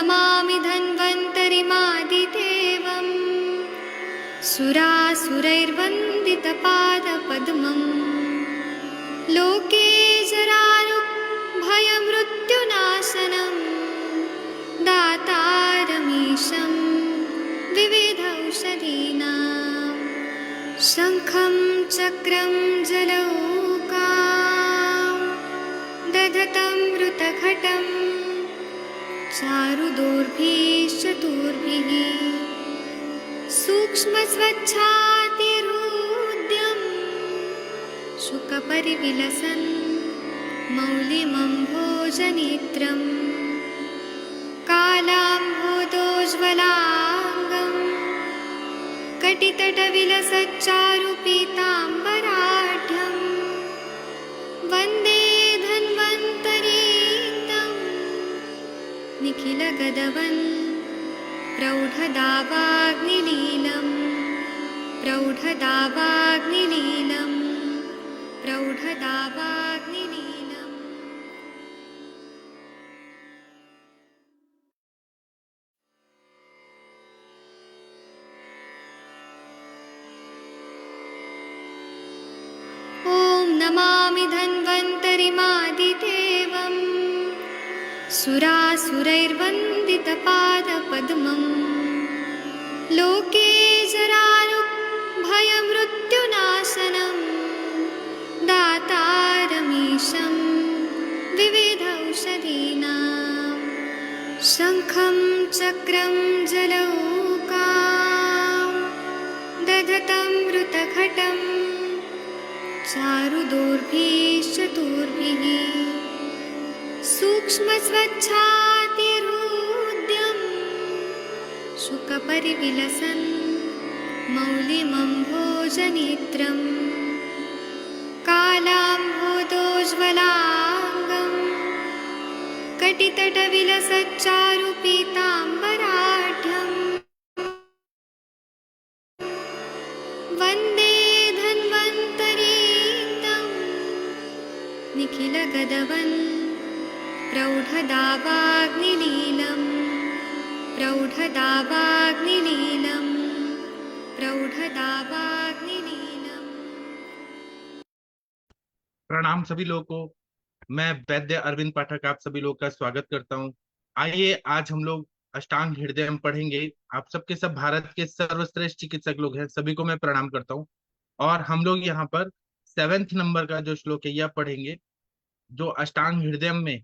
नमामि धन्वन्तरिमादिदेवम् सुरासुरैर्वन्दितपादपद्मम् लोके जरारुभयमृत्युनाशनम् दातारमीशं विविधौषधीनां शङ्खं चक्रं जलौकां दधतं मृतघटं चारुदोर्भिश्चतुर्भिः सूक्ष्मस्वच्छातिहृद्यं शुकपरिविलसन् मौलिमम्भोजनेत्रम् कालाम्भोदोज्ज्वलाङ्गं कटितटविलसच्चारुपीताम्बराढ्यं वन्दे धन्वन्तरीतं निखिलगदवन् प्रौढदावाग्निलीलं प्रौढदावाग्निलीलं प्रौढदावाग्निलीलम्। ॐ नमामि धन्वन्तरिमादिदेवम् सुरासुरैर्वन्दितपादपद्मम् लोके जरारुभयमृत्युनाशनं दातारमीशं विविधौषधीनां शङ्खं चक्रं जलौकां दधतं मृतघटं चारुदोर्भिश्चतुर्भिः सूक्ष्मस्वच्छातिहृद्यं शुकपरिविलसन् मौलिमम्भोजनेत्रं कालाम्भोदोज्ज्वलाङ्गं कटितटविलसच्चारुपीताम्बराढ्यं वन्दे धन्वन्तरीतं निखिलगदवन् प्रौढदावाग्निलीलं प्रौढदावाग्निलीलं प्रौढदावाग्निलीलम्। प्रणाम सभी लोगों को। मैं वैद्य अरविंद पाठक आप सभी लोग का स्वागत करता हूं। आइए आज हम लोग अष्टांग हृदय पढ़ेंगे। आप सबके सब भारत के सर्वश्रेष्ठ चिकित्सक लोग हैं, सभी को मैं प्रणाम करता हूं। और हम लोग यहाँ पर 7th नंबर का जो श्लोक है यह पढ़ेंगे, जो अष्टांग हृदय में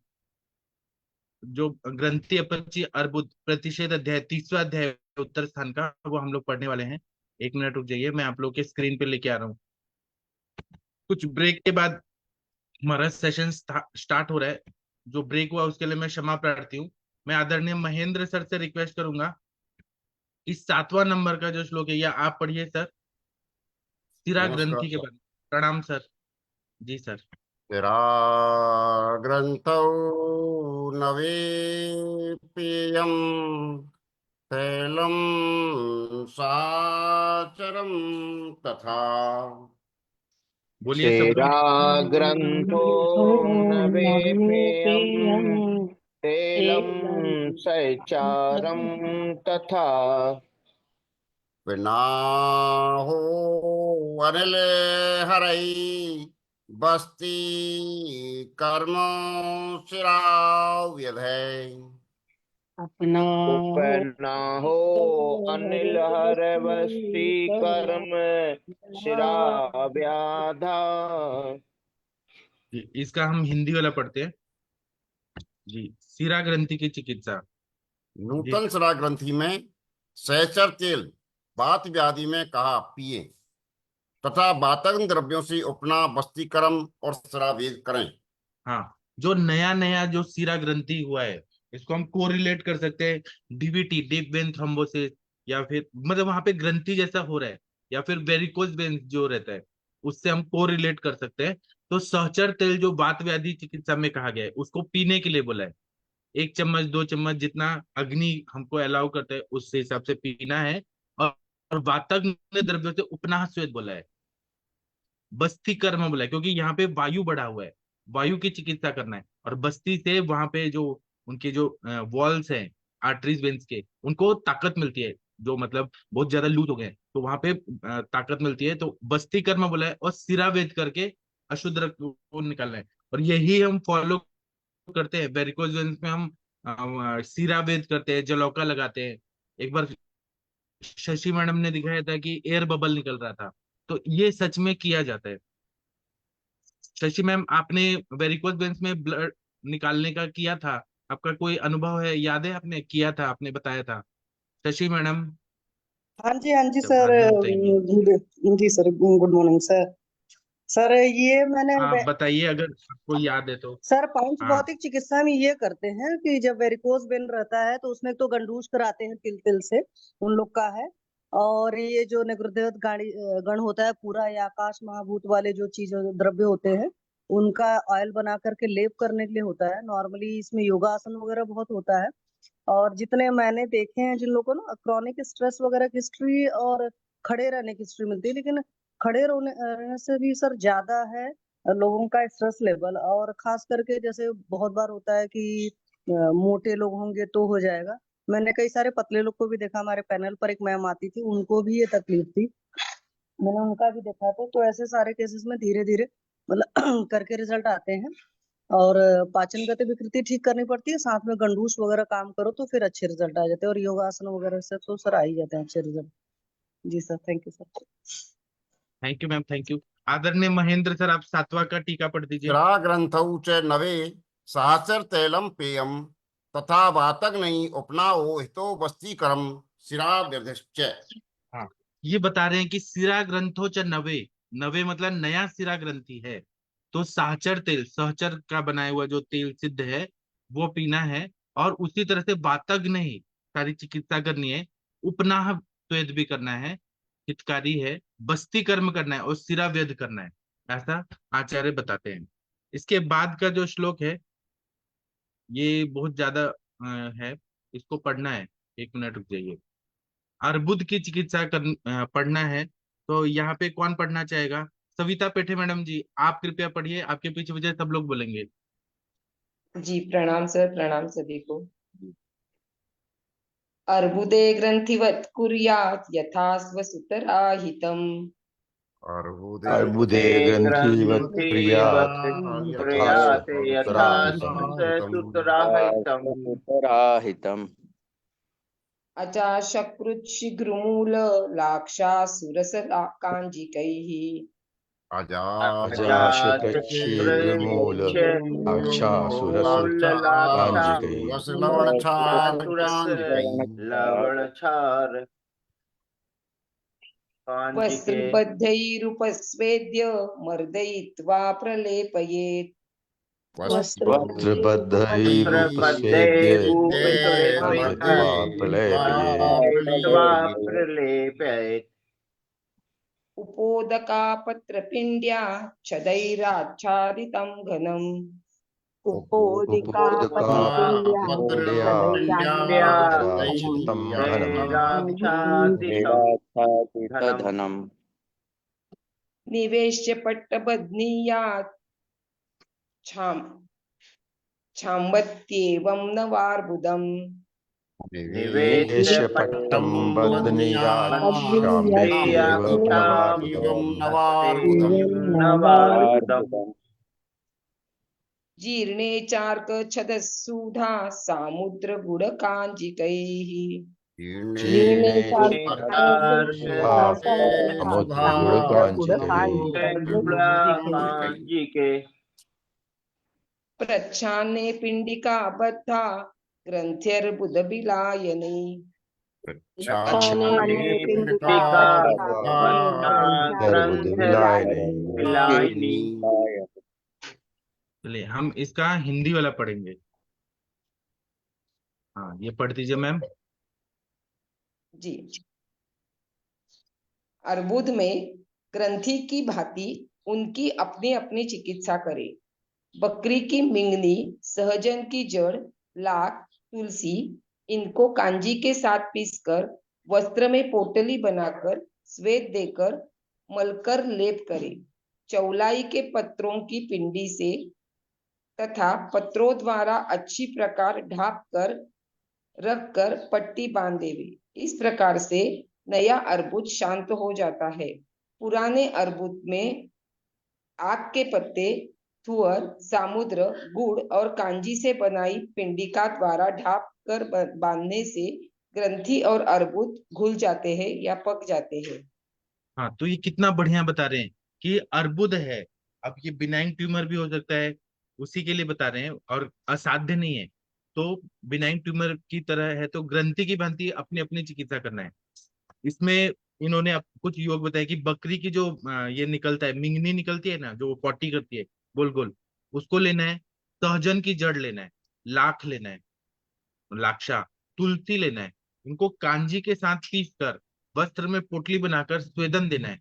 जो ग्रंथि अपची अर्बुद प्रतिषेध अध्याय 30वां अध्याय उत्तर स्थान का वो हम लोग पढ़ने वाले हैं। 1 मिनट रुक जाइए, मैं आप लोग के स्क्रीन पे लेके आ रहा हूँ। कुछ ब्रेक के बाद हमारा सेशन स्टार्ट हो रहा है। जो ब्रेक हुआ उसके लिए मैं क्षमा प्रार्थी हूँ। मैं आदरणीय महेंद्र सर से रिक्वेस्ट करूंगा, इस 7वां नंबर का जो श्लोक है यह आप पढ़िए सर, सिरा नमस्कार ग्रंथि के सर। बारे में। प्रणाम सर। जी सर। ग्रंथौ नवेप्ययम् तैलं साचरं तथा। बोलिए सब लोग। ग्रंथो नवेपेयम् तैलं सचारं तथा। विनाहो अनिल हरै बस्ती कर्म शिराव्यधै। उपना हो अनिल हर वस्ती कर्म शिरा व्याधा। इसका हम हिंदी वाला पढ़ते हैं जी। सिरा ग्रंथि की चिकित्सा। जी नूतन शिरा ग्रंथि में सहचर तेल वात व्याधि में कहा पिए तथा वातक द्रव्यों से उपना बस्तीकरण और शिरावेद करें। हाँ, जो नया नया जो सिरा ग्रंथि हुआ है इसको हम कोरिलेट कर सकते हैं डीवीटी, डीप वेन थ्रोम्बोसिस, या फिर मतलब वहां पे ग्रंथि जैसा हो रहा है, या फिर वेरिकोज वेन जो रहता है उससे हम कोरिलेट कर सकते हैं। तो सहचर तेल जो वात व्याधि चिकित्सा में कहा गया है उसको पीने के लिए बोला है। 1 चम्मच 2 चम्मच जितना अग्नि हमको अलाउ करता है उस हिसाब से पीना है। और वातक द्रव्यों से उपनाह श्वेत बोला है, बस्ती कर्म बोला है, क्योंकि यहाँ पे वायु बढ़ा हुआ है, वायु की चिकित्सा करना है। और बस्ती से वहां पे जो उनके जो वॉल्स हैं आर्टरीज वेन्स के, उनको ताकत मिलती है, जो मतलब बहुत ज्यादा लूज हो गए हैं, तो वहां पे ताकत मिलती है। तो बस्ती कर्म बोला है, और सिरा वेद करके अशुद्ध रक्त को निकालना है। और यही हम फॉलो करते हैं। वेरिकोज वेन्स में हम सिरा वेद करते हैं, जलौका लगाते हैं। एक बार शशि मैडम ने दिखाया था कि एयर बबल निकल रहा था, तो ये सच में किया जाता है। शशि मैम, आपने वेरिकोज वेन्स में ब्लड निकालने का किया था, आपका कोई अनुभव है, याद है आपने किया था, आपने बताया था शशि मैडम? हाँ जी तो सर। बाद में बताएंगी। जी sir, good morning sir. Sir ये मैंने आप बताइए अगर आपको याद है तो। सर पंच हाँ। भौतिक चिकित्सा में ये करते हैं कि जब वेरिकोज वेन रहता है तो उसमें तो गंडूस कराते हैं तिल तिल से, उन लोग का है। और ये जो निगृहदेव गाड़ी गण होता है पूरा, या आकाश महाभूत वाले जो चीज द्रव्य होते हैं, उनका ऑयल बना करके लेप करने के लिए होता है। नॉर्मली इसमें योगासन वगैरह बहुत होता है। और जितने मैंने देखे हैं जिन लोगों को ना क्रॉनिक स्ट्रेस वगैरह की हिस्ट्री और खड़े रहने की हिस्ट्री मिलती है, लेकिन खड़े रहने से भी सर ज्यादा है लोगों का स्ट्रेस लेवल। और खास करके जैसे बहुत बार होता है कि मोटे लोग होंगे तो हो जाएगा। मैंने कई सारे पतले लोग को भी देखा, हमारे पैनल पर एक मैम आती थी, उनको भी ये तकलीफ थी, मैंने उनका भी देखा था। तो ऐसे सारे केसेस में धीरे धीरे मतलब करके रिजल्ट आते हैं। और पाचन गति विकृति ठीक करनी पड़ती है, साथ में गंडूस वगैरह काम करो तो फिर अच्छे रिजल्ट आ जाते हैं। और योगासन वगैरह से तो सर आ ही जाते हैं अच्छे रिजल्ट। जी sir, thank you sir. Thank you ma'am, thank you. आदरणीय महेंद्र सर, आप 7वां का टीका पढ़ दीजिए। शिरा ग्रंथौ च नवे सहचर तैलम पेयम तथा वातग्नि उपनाओ हितो वस्तीकरम शिरा व्यधिश्च। हाँ, ये बता रहे हैं कि सिरा ग्रंथो च नवे, नवे मतलब नया सिरा ग्रंथि है, तो सहचर तेल, सहचर का बनाया हुआ जो तेल सिद्ध है वो पीना है। और उसी तरह से वातग्नि ही सारी चिकित्सा करनी है, उपनाह स्वेद भी करना है, हितकारी है, बस्ती कर्म करना है, और सिरा व्यध करना है, ऐसा आचार्य बताते हैं। इसके बाद का जो श्लोक है ये बहुत ज्यादा है, इसको पढ़ना है। एक मिनट रुक जाइए। अर्बुद की चिकित्सा पढ़ना है, तो यहाँ पे कौन पढ़ना चाहेगा? सविता पेठे मैडम जी, आप कृपया पढ़िए, आपके पीछे पीछे सब लोग बोलेंगे। जी प्रणाम सर, प्रणाम सभी को। अर्बुदे ग्रंथिवत् कुर्यात् यथा स्वसुतराहितम्। अर्बुदे अर्बुदे ग्रंथिवत् कुर्यात् तथा क्रियाते यथा सुतराहितम्। सुतराहितम्। अचाशकृच्छिग्रुमूल लाक्षासुरसकाञ्जिकैः। अजाशतच्छिद्रमूल लवणछार वस्त्रबद्धैरुपस्वेद्य मर्दयित्वा प्रलेपयेत्। वस्त्रबद्धैरुपस्वेद्य मर्दयित्वा प्रलेपयेत्। उपोदकापत्रपिण्ड्या छदैराच्छादितं घनम्। उपोदकापत्रपिण्ड्याच्छादितं धनम्। निवेश्य पट्टबध्नीयात् छाम्बत्येवं नवार्बुदम्। निवेश्य पट्टं बध्नीयाच्छाम्यत्येवं नवार्बुदम्। जीर्णे चार्कछदसूधा सामुद्रगुडकाञ्जिकैः। जीर्णे समुद्रगुडकाञ्जिके। प्रच्छान्ने पिण्डिका बद्धा ग्रन्थ्यर्बुदबिलायने। चलिए हम इसका हिंदी वाला पढ़ेंगे। हाँ, ये पढ़ दीजिए मैम। जी। अर्बुद में ग्रंथि की भांति उनकी अपनी अपनी चिकित्सा करे। बकरी की मिंगनी, सहजन की जड़, लाख, तुलसी, इनको कांजी के साथ पीसकर वस्त्र में पोटली बनाकर स्वेद देकर मलकर लेप करे। चौलाई के पत्रों की पिंडी से तथा पत्रों द्वारा अच्छी प्रकार ढाप कर रख कर पट्टी बांध देवे। इस प्रकार से नया अर्बुद शांत हो जाता है। पुराने अर्बुद में आग के पत्ते, थुअर, सामुद्र, गुड़ और कांजी से बनाई पिंडिका द्वारा ढाप कर बांधने से ग्रंथि और अर्बुद घुल जाते हैं या पक जाते हैं। हाँ, तो ये कितना बढ़िया बता रहे हैं कि अर्बुद है। अब ये बिनाइन ट्यूमर भी हो सकता है, उसी के लिए बता रहे हैं, और असाध्य नहीं है। तो बिनाइन ट्यूमर की तरह है, तो ग्रंथि की भांति अपनी अपनी चिकित्सा करना है। इसमें इन्होंने कुछ योग बताया कि बकरी की जो ये निकलता है, मिंगनी निकलती है ना, जो पॉटी करती है गोल गोल, उसको लेना है। सहजन की जड़ लेना है, लाख लेना है, लाक्षा, तुलसी लेना है। इनको कांजी के साथ पीस कर वस्त्र में पोटली बनाकर स्वेदन देना है,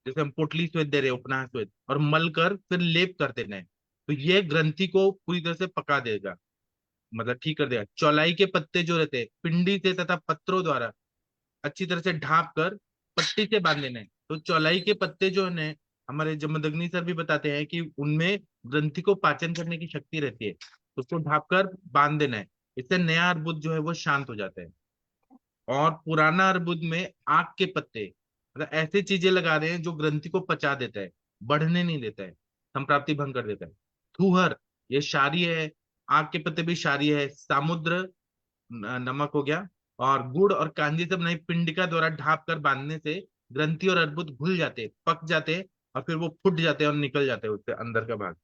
जैसे हम पोटली स्वेद दे रहे हैं, उपनाह स्वेद, और मल कर फिर लेप कर देना है। तो ये ग्रंथि को पूरी तरह से पका देगा, मतलब ठीक कर देगा। चौलाई के पत्ते जो रहते हैं, पिंडी से तथा पत्रों द्वारा अच्छी तरह से ढांप कर पट्टी से बांध देना है। तो चौलाई के पत्ते जो है, हमारे जमदग्नि सर भी बताते हैं कि उनमें ग्रंथि को पाचन करने की शक्ति रहती है, तो उसको ढांप कर बांध देना है। इससे नया अर्बुद जो है वो शांत हो जाता है। और पुराना अर्बुद में आग के पत्ते, मतलब ऐसी चीजें लगा रहे हैं जो ग्रंथि को पचा देता है, बढ़ने नहीं देता है, संप्राप्ति भंग कर देता है। थूहर, ये क्षारीय है। आग के पत्ते भी क्षारीय है। सामुद्र, नमक हो गया। और गुड़ और कांजी से बनाई पिंडिका द्वारा ढाप कर बांधने से ग्रंथि और अर्बुद घुल जाते, पक जाते, और फिर वो फूट जाते हैं और निकल जाते हैं उससे अंदर का भाग।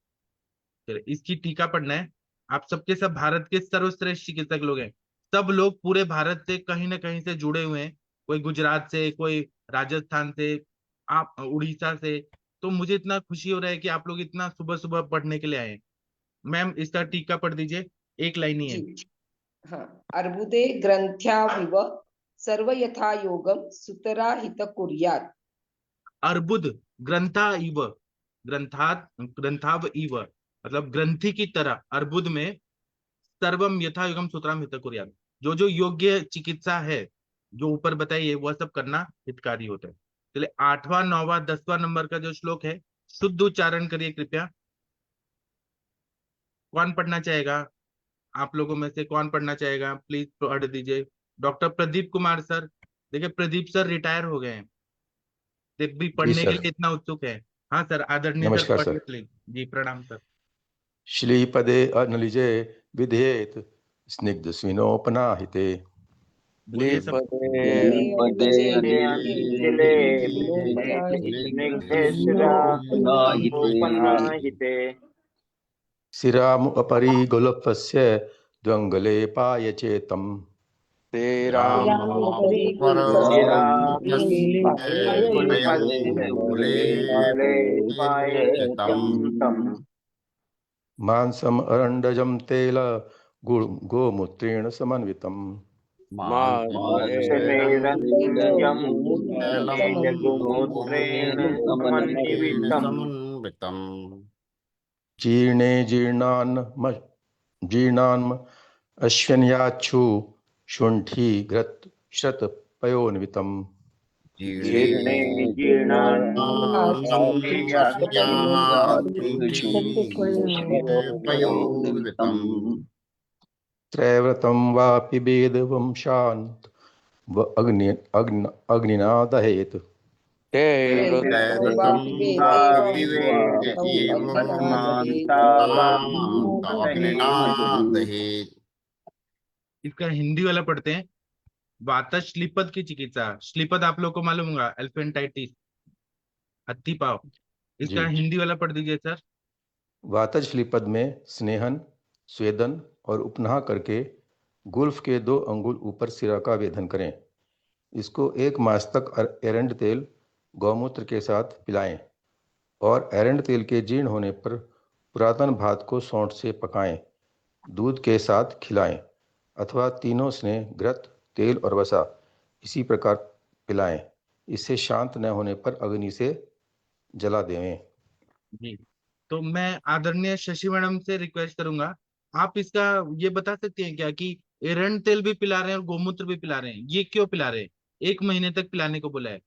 चलिए, इसकी टीका पढ़ना है। आप सबके सब भारत के सर्वश्रेष्ठ चिकित्सक लोग हैं। सब लोग पूरे भारत से कहीं ना कहीं से जुड़े हुए हैं, कोई गुजरात से, कोई राजस्थान से, आप उड़ीसा से। तो मुझे इतना खुशी हो रहा है कि आप लोग इतना सुबह सुबह पढ़ने के लिए आए हैं। मैम, इसका टीका पढ़ दीजिए, एक लाइन ही है। जी हाँ। अर्बुदे ग्रंथ्याविव सर्व यथा योगम सुतरा हित कुर्यात्। अर्बुद ग्रंथा इव, ग्रंथात ग्रंथाव इव, मतलब ग्रंथि की तरह अर्बुद में सर्वम यथा युगम सूत्रम हित कुर्यात्, जो जो योग्य चिकित्सा है, जो ऊपर बताइए, वह सब करना हितकारी होता है। चलिए, 8वां 9वां 10वां नंबर का जो श्लोक है, शुद्ध उच्चारण करिए कृपया। कौन पढ़ना चाहेगा? आप लोगों में से कौन पढ़ना चाहेगा? प्लीज पढ़ दीजिए। डॉक्टर प्रदीप कुमार सर, देखिए प्रदीप सर रिटायर हो गए हैं, देख भी जी पढ़ने के सर, लिए इतना उत्सुक है। हाँ सर, आदरणीय सर, नमस्कार पढ़िए सर। प्लीज। जी प्रणाम सर। श्रीपदे अनलिजे विधेयत स्निग्ध स्विनोपनाहिते। बोलिए सब। पदे निखिले स्निग्धेश्वरानुपनाहिते शिराम अपरि गुलफस्य द्वंगले पायचेतम। राम पर मांसम अरंडजम तेल गोमूत्रेण समन्वितम। गोमूत्रेण समन्वितम् समन्वितम्। जीर्णे जीर्णान्म अश्वन्याच्छु शुण्ठी घृत श्रत पयोन्वितम। जीर्णे पयोन्वितम्। त्रैव्रतम वापि वेद वंशान्त व अग्निना दहेत। इसका हिंदी वाला पढ़ते हैं। वातज श्लीपद की चिकित्सा। श्लीपद आप लोग को मालूम होगा, एल्फेंटाइटिस, हत्ती पाव। इसका जी। हिंदी वाला पढ़ दीजिए सर। वातज श्लीपद में स्नेहन, स्वेदन और उपनाह करके गुल्फ के 2 अंगुल ऊपर सिरा का वेधन करें। इसको 1 मास तक एरंड तेल गौमूत्र के साथ पिलाएं और एरंड तेल के जीर्ण होने पर पुरातन भात को सौंठ से पकाएं, दूध के साथ खिलाएं अथवा तीनों स्नेह, घृत, तेल और वसा इसी प्रकार पिलाएं। इससे शांत न होने पर अग्नि से जला देवें। जी, तो मैं आदरणीय शशि मैडम से रिक्वेस्ट करूंगा, आप इसका ये बता सकते हैं क्या कि एरंड तेल भी पिला रहे हैं और गोमूत्र भी पिला रहे हैं, ये क्यों पिला रहे हैं? 1 महीने तक पिलाने को बोला है,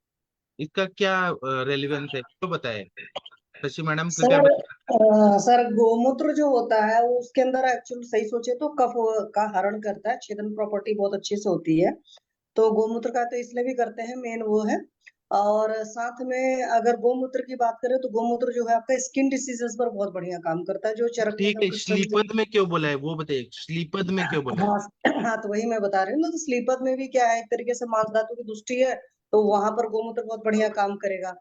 इसका क्या रेलिवेंस है, तो बताए शशि मैडम कृपया सर, सर गौमूत्र जो होता है वो उसके अंदर एक्चुअल सही सोचे तो कफ का हरण करता है, छेदन प्रॉपर्टी बहुत अच्छे से होती है। तो गौमूत्र का तो इसलिए भी करते हैं, मेन वो है। और साथ में अगर गौमूत्र की बात करें तो गौमूत्र जो है आपका स्किन डिसीजेस पर बहुत बढ़िया काम करता है, जो चर्म में ठीक है, श्लीपद में क्यों बोला है वो बताइए, श्लीपद में क्यों बोला है? हाँ हाँ, तो वही मैं बता रही हूँ ना। तो स्लीपद में भी क्या है, एक तरीके से मांस धातु की दृष्टि है, तो वहां पर गौमूत्र बहुत बढ़िया काम करेगा।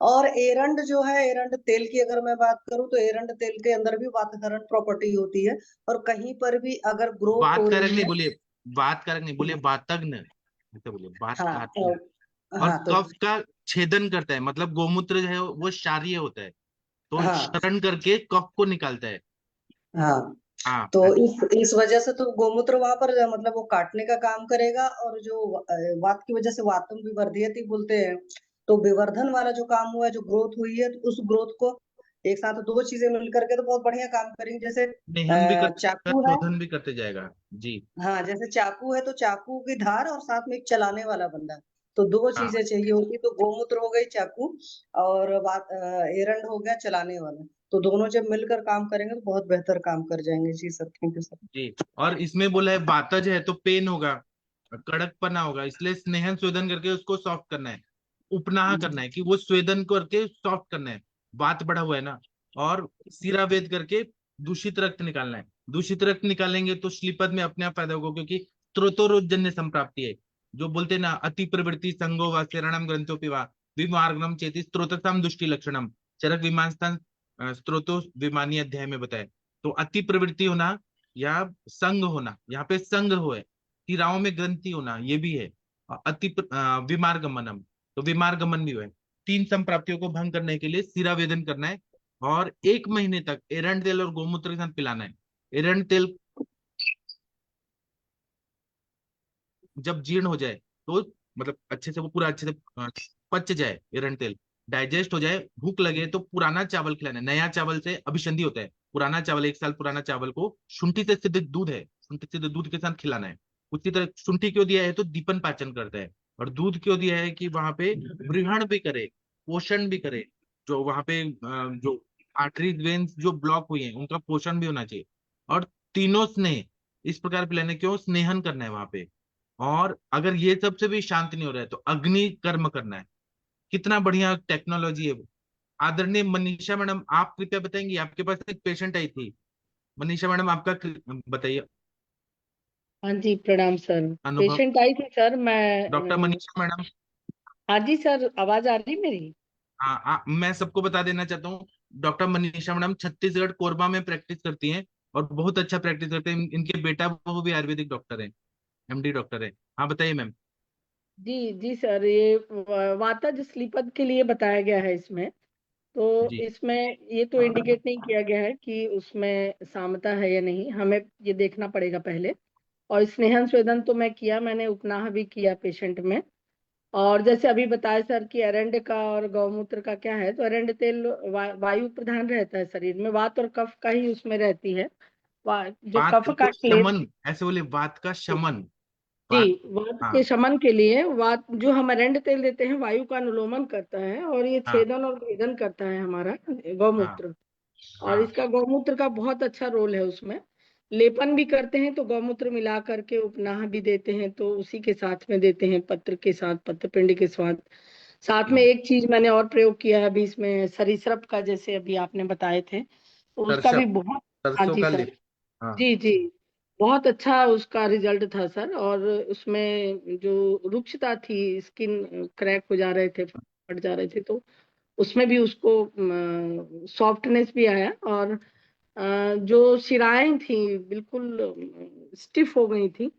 और एरंड जो है, एरंड तेल की अगर मैं बात करूँ तो एरंड तेल के अंदर भी वातहरण प्रॉपर्टी होती है। और कहीं पर भी अगर ग्रोथ हो वातकारक रही नहीं है। बोलिए, वातकारक नहीं बोलिए, वातग्न ऐसे बोलिए, हाँ वातकारक। और हाँ तो कफ का छेदन करता है, मतलब गोमूत्र जो है वो क्षारीय होता है, तो हाँ क्षरण करके कफ को निकालता है। हाँ हाँ तो इस वजह से तो गोमूत्र वहां पर मतलब वो काटने का काम करेगा। और जो वात की वजह से वातम विवर्धयति बोलते हैं, तो विवर्धन वाला जो काम हुआ है, जो ग्रोथ हुई है, तो उस ग्रोथ को एक साथ दो चीजें मिलकर के तो बहुत बढ़िया काम करेंगे। जैसे निहन भी करते चाकू है। शोधन भी करते जाएगा। जी। हाँ, जैसे चाकू है तो चाकू की धार और साथ में एक चलाने वाला बंदा, तो दो हाँ चीजें चाहिए होती। तो गोमूत्र हो गई चाकू, और एरंड हो गया चलाने वाला। तो दोनों जब मिलकर काम करेंगे तो बहुत बेहतर काम कर जाएंगे। जी सर, थैंक यू सर। जी। और इसमें बोला है वातज है तो पेन होगा, कड़कपना होगा, इसलिए स्नेहन स्वेदन करके उसको सॉफ्ट करना है, उपनाह करना है कि वो स्वेदन करके सॉफ्ट करना है, वात बढ़ा हुआ है ना। और सिरावेद करके दूषित रक्त निकालना है, दूषित रक्त निकालेंगे तो श्लीपद में अपने आप फायदा होगा, क्योंकि स्त्रोतोरोजन्य संप्राप्ति है। जो बोलते हैं ना, अति प्रवृत्ति संगो व शरणम ग्रंथो पिवा विमार्गम चेति स्त्रोतम दुष्टि लक्षणम, चरक विमान स्त्रोतो विमानी अध्याय में बताया। तो अति प्रवृत्ति होना या संग होना, यहाँ पे संग हो है, शिराओं में ग्रंथि होना ये भी है। विमार्गमनम, तो विमार्गमन भी है। तीन संप्राप्तियों को भंग करने के लिए सिरा वेदन करना है, और 1 महीने तक एरंड तेल और गोमूत्र के साथ पिलाना है। एरंड तेल जब जीर्ण हो जाए, तो मतलब अच्छे से वो पूरा अच्छे से पच जाए, एरंड तेल डाइजेस्ट हो जाए, भूख लगे तो पुराना चावल खिलाना है। नया चावल से अभिसंधि होता है, पुराना चावल 1 साल पुराना चावल को शुंठी से सिद्ध दूध है, शुंठी सिद्ध दूध के साथ खिलाना है। उसी तरह शुंठी क्यों दिया है, तो दीपन पाचन करता है। और दूध क्यों दिया है, कि वहां पे वृहण भी करे, पोषण भी करे, जो वहां पे जो आर्टरीज वेन्स जो ब्लॉक हुई है उनका पोषण भी होना चाहिए। और तीनों स्नेह इस प्रकार पिलाने, क्यों स्नेहन करना है वहां पे। और अगर ये सब से भी शांत नहीं हो रहा है तो अग्नि कर्म करना है। कितना बढ़िया टेक्नोलॉजी है वो। आदरणीय मनीषा मैडम, आप कृपया बताएंगी, आपके पास एक पेशेंट आई थी, मनीषा मैडम आपका बताइए हाँ जी, प्रणाम सर। अनुभव। पेशेंट आई थी सर, डॉक्टर मैं मनीषा मैडम। हाँ जी सर, आवाज आ रही मेरी? हाँ, मैं सबको बता देना चाहता हूँ, डॉक्टर मनीषा मैडम छत्तीसगढ़ कोरबा में प्रैक्टिस करती हैं, और बहुत अच्छा प्रैक्टिस करते हैं। इनके बेटा वो भी आयुर्वेदिक डॉक्टर है, एमडी डॉक्टर है। हाँ बताइए मैम। जी जी सर, ये वातज स्लीपद के लिए बताया गया है इसमें। तो जी। इसमें ये तो इंडिकेट नहीं किया गया है कि उसमें सामता है या नहीं, हमें ये देखना पड़ेगा पहले। और स्नेहन स्वेदन तो मैं किया, मैंने उपनाह भी किया पेशेंट में। और जैसे अभी बताया सर कि एरंड का और गौमूत्र का क्या है, तो एरंड तेल वायु प्रधान रहता है शरीर में, वात और कफ का ही उसमें रहती है। जो बात कफ का को क्लेश। शमन, ऐसे बोले, बात का शमन। जी, बात। वात हाँ के शमन के लिए वात जो हम एरंड तेल देते हैं वायु का अनुलोमन करता है, और ये हाँ छेदन और भेदन करता है हमारा हाँ गौमूत्र। और हाँ। इसका गौमूत्र का बहुत अच्छा रोल है उसमें। लेपन भी करते हैं तो गौमूत्र मिला करके उपनाह भी देते हैं, तो उसी के साथ में देते हैं, पत्र के साथ, पत्र पिंड के साथ। साथ में एक चीज मैंने और प्रयोग किया है अभी इसमें, सरीसृप का, जैसे अभी आपने बताए थे, तो उसका भी सरसप, बहुत। हाँ सरसों जी का सर। लेप। हाँ। जी जी, बहुत अच्छा उसका रिजल्ट था सर। और उसमें जो रुक्षता थी, स्किन क्रैक हो जा रहे थे, फट जा रहे थे, तो उसमें भी उसको सॉफ्टनेस भी आया। और जो शिराएं थी बिल्कुल स्टिफ हो गई थी,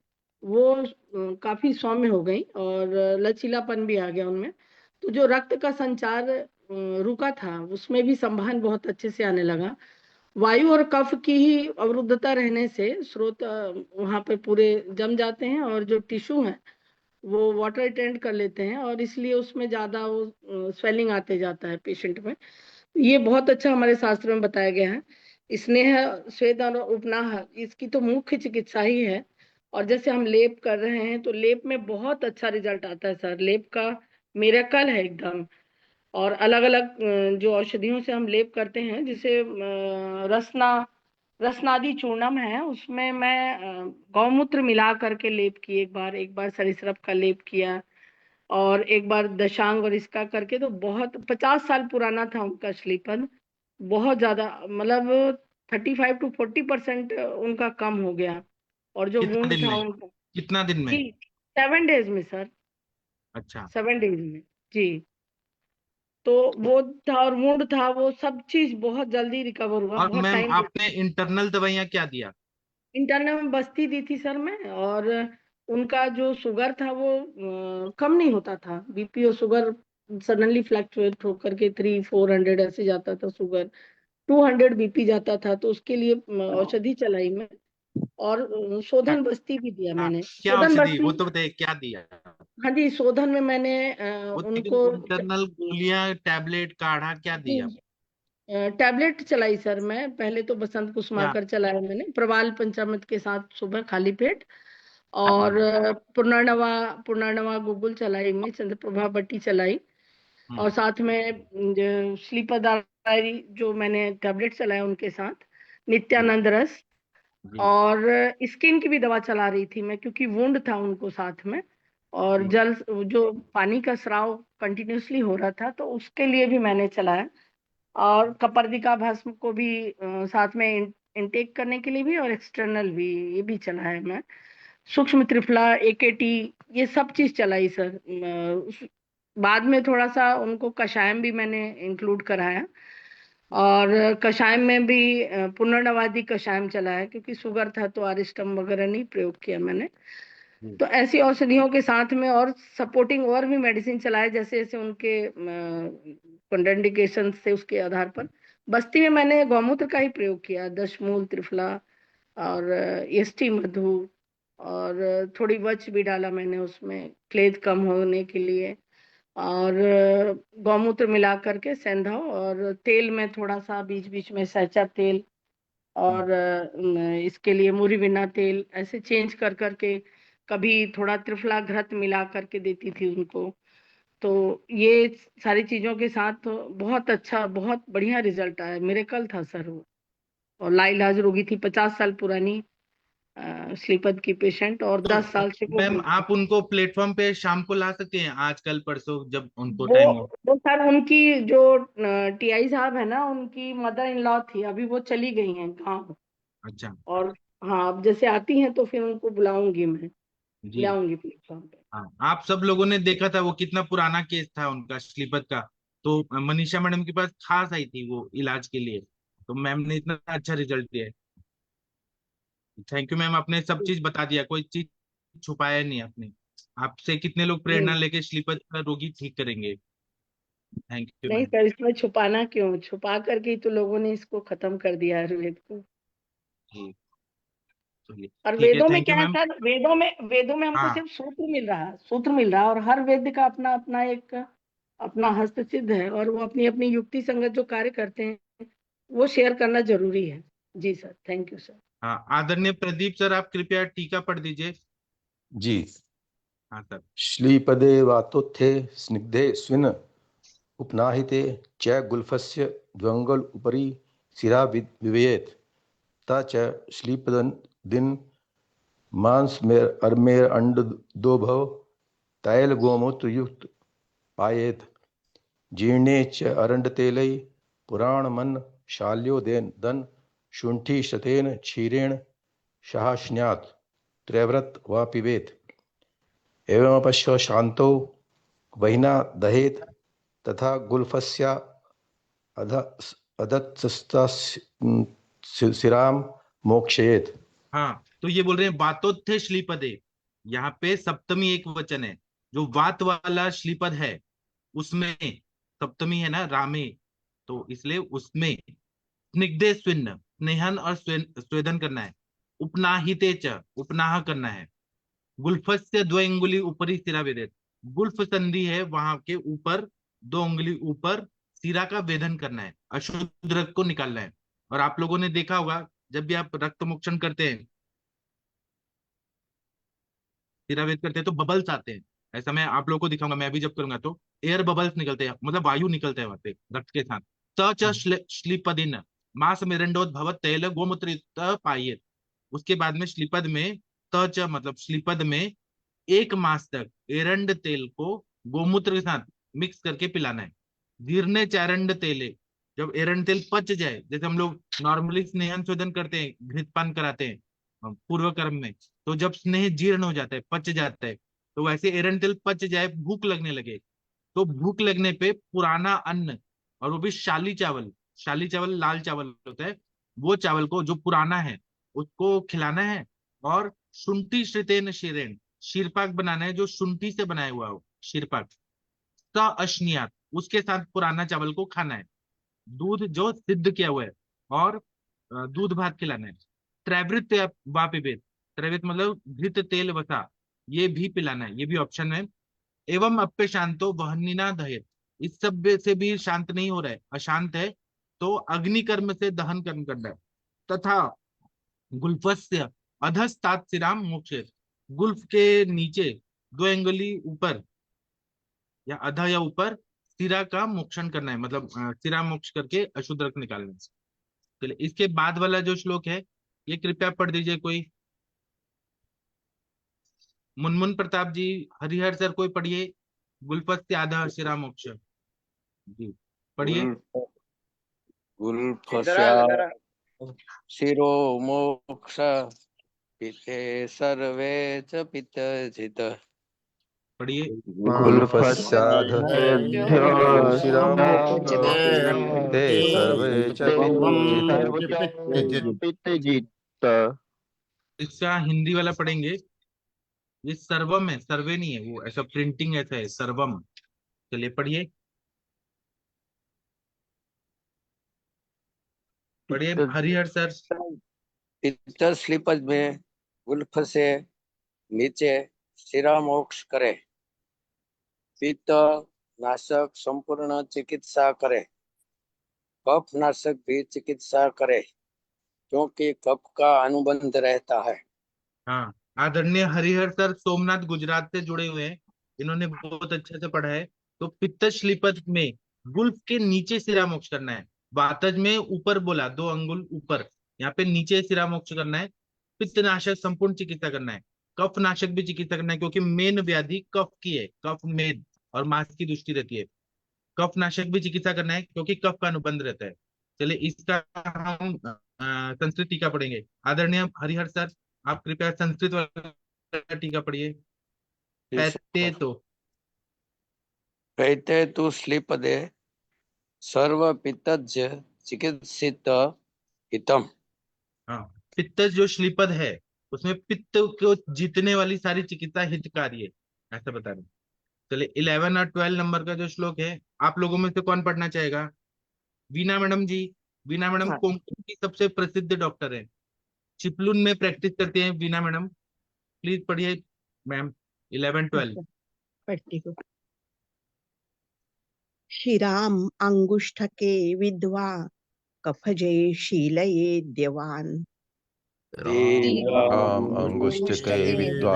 वो काफी सौम्य हो गई, और लचीलापन भी आ गया उनमें। तो जो रक्त का संचार रुका था, उसमें भी संवहन बहुत अच्छे से आने लगा। वायु और कफ की ही अवरुद्धता रहने से स्रोत वहां पे पूरे जम जाते हैं, और जो टिश्यू है वो वाटर रिटेंट कर लेते हैं, और इसलिए उसमें ज्यादा वो स्वेलिंग आते जाता है पेशेंट में। ये बहुत अच्छा हमारे शास्त्र में बताया गया है। स्नेह स्वेद और उपनाह इसकी तो मुख्य चिकित्सा ही है। और जैसे हम लेप कर रहे हैं, तो लेप में बहुत अच्छा रिजल्ट आता है सर, लेप का मिरेकल है एकदम। और अलग अलग जो औषधियों से हम लेप करते हैं, जिसे रसनादी चूर्णम है, उसमें मैं गौमूत्र मिला करके लेप की, एक बार सरिसृप का लेप किया, और एक बार दशांग और इसका करके। तो बहुत 50 साल पुराना था उनका श्लीपद, बहुत ज्यादा, मतलब 35 to 40% उनका कम हो गया। और जो कितना वुंड दिन था में? उनका, कितना दिन में? जी 7 days में सर, अच्छा। 7 days में जी। तो वो था, और वुंड था, वो सब चीज बहुत जल्दी रिकवर हुआ, और बहुत मैम टाइम। आपने इंटरनल दवाइयाँ क्या दिया? इंटरनल में बस्ती दी थी सर मैं, और उनका जो शुगर था वो कम नहीं होता था। बीपी और शुगर सडनली फ्लक्चुएट होकर के 300-400 ऐसे जाता था शुगर, 200 बीपी जाता था। तो उसके लिए औषधि चलाई मैं, और क्या? शोधन बस्ती भी दिया हाँ, मैंने, क्या शोधन औषधि, वो बस्ती। तो बताइए क्या दिया? हाँ जी, शोधन में मैंने वो उनको इंटरनल गोलियां, टैबलेट, काढ़ा क्या दिया? टैबलेट चलाई सर मैं। पहले तो बसंत क्या? कुसुमाकर चलाया मैंने, प्रवाल पंचामृत के साथ सुबह खाली पेट, और हाँ। पुनर्नवा गुगुल चलाई मैं, चंद्रप्रभा बट्टी चलाई, और हम्म। साथ में श्लीपदारी जो मैंने टैबलेट चलाया उनके साथ, जी। नित्यानंद रस, जी। और स्किन की भी दवा चला रही थी मैं, क्योंकि वुंड था उनको साथ में, और जी। जल जो पानी का स्राव कंटिन्यूअसली हो रहा था, तो उसके लिए भी मैंने चलाया। और कपर्दिका भस्म को भी साथ में इनटेक करने के लिए भी, और एक्सटर्नल भी, ये भी चलाया मैं। सूक्ष्म त्रिफला, एकेटी, ये सब चीज चलाई सर। बाद में थोड़ा सा उनको कषायम भी मैंने इंक्लूड कराया, और कषायम में भी पुनर्नवादी कषायम चलाया, क्योंकि शुगर था तो आरिस्टम वगैरह नहीं प्रयोग किया मैंने। जी। तो ऐसी औषधियों के साथ में और सपोर्टिंग और भी मेडिसिन चलाए, जैसे जैसे उनके कंट्राइंडिकेशन से, उसके आधार पर। बस्ती में मैंने गौमूत्र का ही प्रयोग किया, दशमूल, त्रिफला, और एसटी मधु, और थोड़ी वच भी डाला मैंने उसमें, क्लेद कम होने के लिए। और गौमूत्र मिला करके सेंधा, और तेल में थोड़ा सा बीच बीच में सैचा तेल, और इसके लिए मुरीविना तेल, ऐसे चेंज कर करके, कभी थोड़ा त्रिफला घृत मिला करके देती थी उनको। तो ये सारी चीजों के साथ तो बहुत अच्छा, बहुत बढ़िया रिजल्ट आया, मिरेकल था सर वो। और लाइलाज रोगी थी, 50 साल पुरानी श्लीपद की पेशेंट, और तो 10 साल से वो मैम वुंड थी। आप उनको प्लेटफॉर्म पे शाम को ला सकते हैं, आज कल परसों जब उनको वो टाइम हो? वो सर, उनकी जो टीआई साहब है ना, उनकी मदर इन लॉ थी, अभी वो चली गई हैं गाँव। अच्छा। और हाँ, अब जैसे आती हैं तो फिर उनको बुलाऊंगी मैं, ले जी। आऊंगी प्लेटफॉर्म पे। हाँ, आप सब लोगों ने देखा था वो कितना पुराना केस था उनका श्लीपद का। तो मनीषा मैडम के पास खास आई थी वो इलाज के लिए, तो मैम ने इतना अच्छा रिजल्ट दिया है। थैंक यू मैम, आपने सब चीज बता दिया, कोई चीज छुपाया नहीं आपने। आपसे कितने लोग प्रेरणा नहीं लेके श्लीपद का रोगी ठीक करेंगे। थैंक यू नहीं मैम। सर, इसमें छुपाना क्यों, छुपा करके ही तो लोगों ने इसको खत्म कर दिया आयुर्वेद को। जी। चलिए और ठीक है, वेदों में थैंक यू क्या है मैम। सर, वेदों में हमको हाँ। सिर्फ सूत्र मिल रहा है, और हर वेद का अपना अपना एक अपना हस्तसिद्ध है, और वो अपनी अपनी युक्ति संगत जो कार्य करते हैं, वो शेयर करना जरूरी है। जी सर, थैंक यू सर। हाँ, आदरणीय प्रदीप सर, आप कृपया टीका पढ़ दीजिए। जी। हाँ सर। श्लीपदे वातोत्थे स्निग्धे स्विन उपनाहिते च गुल्फस्य द्वंगल उपरि शिरा विवेत ता च श्लीपदन दिन मांस में अरमेर अंड दो भव तैल गोमूत्र युक्त पायेत जीर्णे च अरंड तेलै पुराण मन शाल्यो दन शुंठी शतेन क्षीरेण शाहस्न्यात् त्रैव्रत वा पिबेत एवमपश्य शांतो वहिना दहेत तथा गुल्फस्या अधत्सस्ताम मोक्षयेत। हाँ, तो ये बोल रहे हैं वातोत्थे श्लीपदे, यहाँ पे सप्तमी एक वचन है। जो वात वाला श्लीपद है उसमें सप्तमी है ना, रामे, तो इसलिए उसमें स्निग्धे स्विन्न, स्नेहन और स्वेदन करना है। उपनाहिते च, उपनाह करना है। गुल्फस्य द्व अंगुली ऊपरी सिरा वेदित, गुल्फ संधि है वहां के ऊपर, 2 अंगुली ऊपर सिरा का वेदन करना है, अशुद्ध रक्त को निकालना है। और आप लोगों ने देखा होगा जब भी आप रक्त मोक्षण करते हैं, सिरा वेद करते हैं, तो बबल्स आते हैं, ऐसा मैं आप लोगों को दिखाऊंगा, मैं भी जब करूंगा तो एयर बबल्स निकलते हैं, मतलब वायु निकलते हैं वहां पे रक्त के साथ। त च श्लीपदिन मास मेरंडोद्भवत तैल गोमूत्र पाये। उसके बाद में श्लीपद में त च मतलब श्लीपद में 1 मास तक एरंड तेल को गोमूत्र के साथ मिक्स करके पिलाना है। जीर्णे चारंड तेले, जब एरंड तेल पच जाए, जैसे हम लोग नॉर्मली स्नेहन शोधन करते हैं, घृतपान कराते हैं पूर्व कर्म में, तो जब स्नेह जीर्ण हो जाता है, पच जाता है, तो वैसे एरंड तेल पच जाए, भूख लगने लगे, तो भूख लगने पे पुराना अन्न, और वो भी शाली चावल लाल चावल होता है, वो चावल को जो पुराना है उसको खिलाना है। और शुंठी श्रितेन शिरेन, शीरपाक बनाना है जो शुंठी से बनाया हुआ हो, शीरपाक। स अश्नियात, उसके साथ पुराना चावल को खाना है। दूध जो सिद्ध किया हुआ है, और दूध भात खिलाना है। त्रैवृत वा पिबेत, त्रैवृत मतलब घृत तेल वसा, ये भी पिलाना है, ये भी ऑप्शन है। एवं अप्य शांतो वहनिना दहेत, इस सब से भी शांत नहीं हो रहा है, अशांत है, तो अग्नि कर्म से दहन कर्म करना है। तथा गुल्फस्य अधस्तात सिराम मोक्षेत, गुल्फ के नीचे 2 अंगुली ऊपर या अधा या ऊपर सिरा का मोक्षण करना है, मतलब सिरा मोक्ष करके अशुद्ध रक्त निकालना है। चलिए इसके बाद वाला जो श्लोक है ये कृपया पढ़ दीजिए कोई। मुनमुन प्रताप जी, हरिहर सर कोई पढ़िए। गुल्फस्य आधा सिरा मोक्ष जी, पढ़िए। गुल्फस्या इधर शिरो मोक्ष पिते सर्वे च पितजित। पढ़िए। गुल्फस्याधः शिरामोक्ष ते सर्वे च पितजित्। इसका हिंदी वाला पढ़ेंगे। ये सर्वम है, सर्वे नहीं है, वो ऐसा प्रिंटिंग ऐसा है, सर्वम। चलिए पढ़िए, पढ़िए हरिहर सर। पितर श्लीपद में गुल्फ से नीचे शिरा मोक्ष करे, पित्त नाशक संपूर्ण चिकित्सा करे, कफ नाशक भी चिकित्सा करे, क्योंकि कफ का अनुबंध रहता है। हाँ, आदरणीय हरिहर सर सोमनाथ गुजरात से जुड़े हुए हैं, इन्होंने बहुत अच्छे से पढ़ा है। तो पित्त श्लीपद में गुल्फ के नीचे सिरा मोक्ष करना है, वातज में ऊपर बोला 2 अंगुल ऊपर, यहाँ पे नीचे सिरा मोक्ष करना है। पित्त नाशक संपूर्ण चिकित्सा करना है, कफ नाशक भी चिकित्सा करना है, क्योंकि मेन व्याधि कफ की है, कफ मेद और मांस की दृष्टि रहती है। कफ नाशक भी चिकित्सा करना है, क्योंकि कफ का अनुबंध रहता है। चलिए इसका हम संस्कृत टीका पढ़ेंगे। आदरणीय हरिहर सर, आप कृपया संस्कृत वाला टीका पढ़िए। पैते तो कहते तु श्लीपदे सर्व पित्तज चिकित्सित हितम। हाँ, पित्त जो श्लीपद है उसमें पित्त को जीतने वाली सारी चिकित्सा हितकारी है, ऐसा बता रहे हैं। चलिए 11 और 12 नंबर का जो श्लोक है, आप लोगों में से कौन पढ़ना चाहेगा? वीना मैडम जी। वीना मैडम हाँ। कोंकण की सबसे प्रसिद्ध डॉक्टर है, चिपलून में प्रैक्टिस करती हैं वीना मैडम, प्लीज पढ़िए मैम 11 12। पढ़ती हूँ। शिराम अंगुष्ठके विद्वा कफजे शीलये द्यवान। राम अंगुष्ठके विद्वा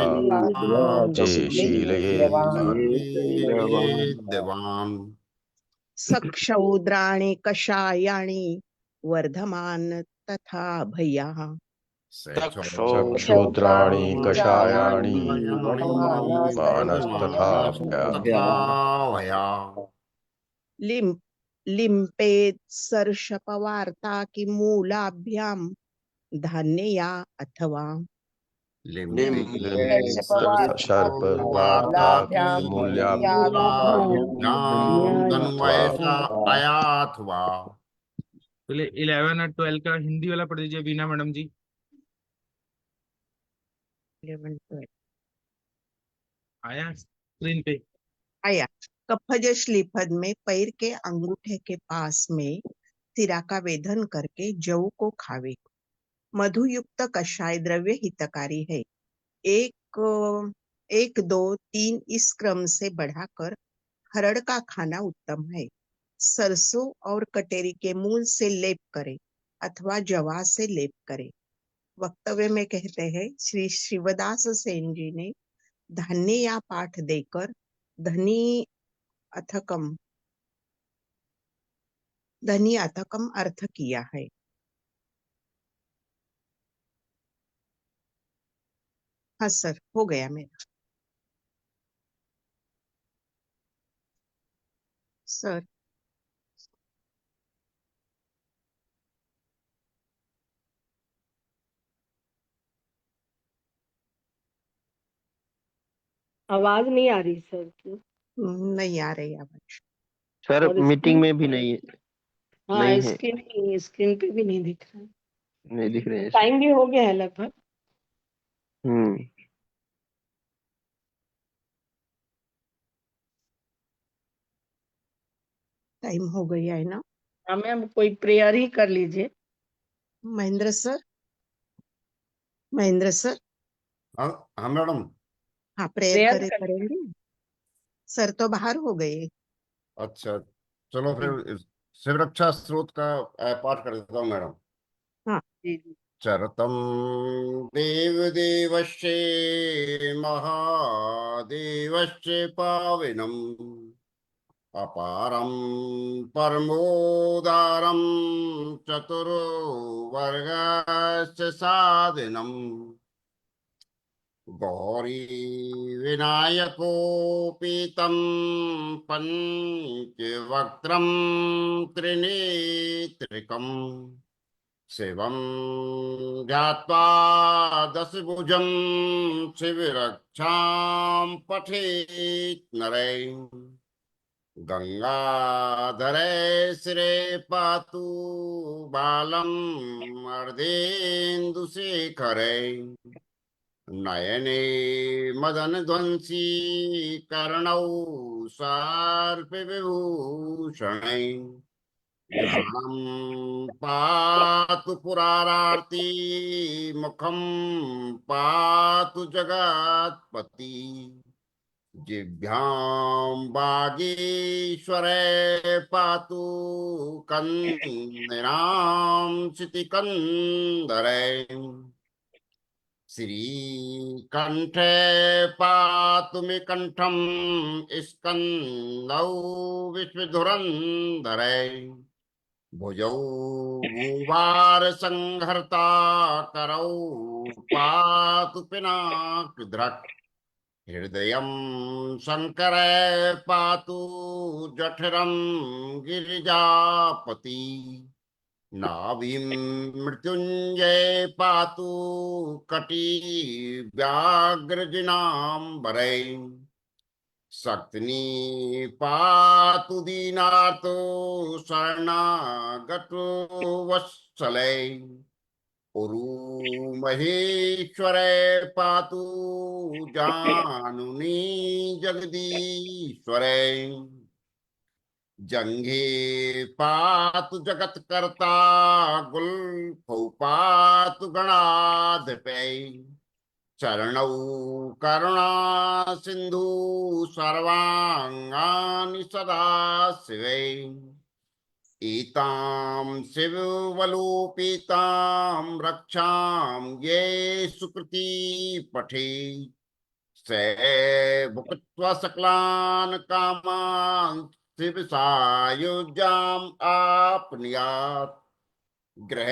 जे शीलये देवान सक्षौद्राणि कषायाणि वर्धमान तथा भयाः। चक्षुद्राणि कषायाणि मानस्तथा भया लिम्पेत् सर्षपवार्ता किमूलाभ्यां धान्यया अथवा सर्प वार्ता अयाथवा। चलिए 11 और 12 का हिंदी वाला पढ़ दीजिए वीना मैडम जी। 11, 12 आया स्क्रीन पे? आया। कफज श्लीपद में पैर के अंगूठे के पास में सिरा का वेधन करके जव को खावे। मधुयुक्त कषाय द्रव्य हितकारी है। 1, 1, 2, 3 इस क्रम से बढ़ाकर हरड़ का खाना उत्तम है। सरसों और कटेरी के मूल से लेप करे अथवा जवा से लेप करे। वक्तव्य में कहते हैं श्री शिवदास सेन जी ने धान्य या पाठ देकर धनी अथकम अर्थ किया है। हाँ सर, हो गया मेरा। सर आवाज नहीं आ रही सर की। नहीं आ रही आवाज। सर और मीटिंग में भी नहीं हाँ, नहीं है, स्क्रीन पे भी नहीं दिख रहा है। नहीं दिख रहे हैं। टाइम भी हो गया है लगभग। हम्म। टाइम हो गया है ना। हाँ मैम, कोई प्रेयर ही कर लीजिए। Mahendra sir, Mahendra sir. हाँ हाँ मैडम। हाँ, प्रेयर प्रेयर कर करेंगे। सर तो बाहर हो गए। अच्छा, चलो फिर शिव रक्षा स्रोत का पाठ कर देता हूँ मैडम। हाँ जी जी। चरतं देवदेवस्य महादेवस्य पाविनम् अपारं परमोदारं चतुर्वर्गस्य साधिनम् गौरी विनायकोपीतं पंचवक्त्रं त्रिनेत्रिकम् शिवं ध्यात्वा दशभुजं शिवरक्षां पठेत् नरैः गंगाधरे सिरे पातु बालम् अर्धेन्दुशेखरे नयने मदनध्वंसी कर्णौ सर्पविभूषणै घ्राणं पातु पुरारार्ति मुखं पातु जगत्पति जिह्वां वागीश्वरे पातु कंदिनां क्षितिकन्दरे श्रीकण्ठे पातु मे कण्ठं स्कन्दौ विश्वधुरन्धरे भुजौ भूवार संहर्ता करौ पातु पिनाकधृक् हृदयं शङ्करे पातु जठरं गिरिजापति नाभिं मृत्युञ्जय पातु कटी व्याघ्रजिनाम्बरै शक्तिनी पातु दीनार्तो शरणागतो वत्सलै उरु महेश्वरे पातु जानुनी जगदीश्वरे जंघे पातु जगत्कर्ता गुल्फौ पातु गणाधिपै चरणौ करुणा सिंधु सर्वांगानि सदा शिवै एतां शिववलोपितां रक्षां ये सुकृती पठे स भुक्त्वा सकलान् कामान् शिव सायुज्याम् आपनुयात् ग्रह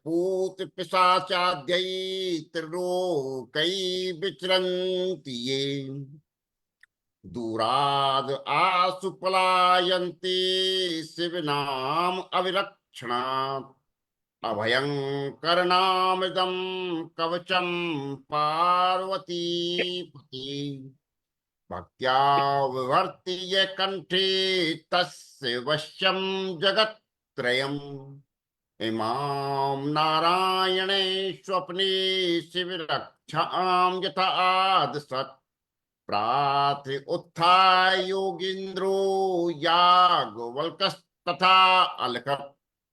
पूत पिशाचाद्यै त्रिलोकै विचरन्ति ये दूराद आसु पलायन्ति शिवनाम अविलक्षणात् अभयं करणामिदं कवचं पार्वतीपति भक्त्या विभर्ति ये कंठे तस्य वश्यं जगत्त्रयम् इमां नारायणे स्वप्ने शिवरक्षां यथा आदसत् प्राथ उत्थाय योगींद्रो याज्ञवल्क्यस्तथा अलखत्।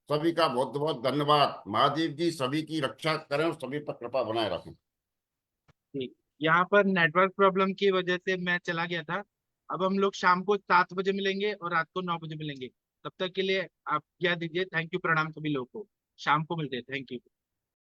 सभी का बहुत बहुत धन्यवाद। महादेव जी सभी की रक्षा करें और सभी पर कृपा बनाए रखें। ठीक, यहाँ पर नेटवर्क प्रॉब्लम की वजह से मैं चला गया था। अब हम लोग शाम को 7 बजे मिलेंगे और रात को 9 बजे मिलेंगे। तब तक के लिए आप क्या दीजिए। थैंक यू, प्रणाम सभी लोगों को। शाम को मिलते हैं। Thank you.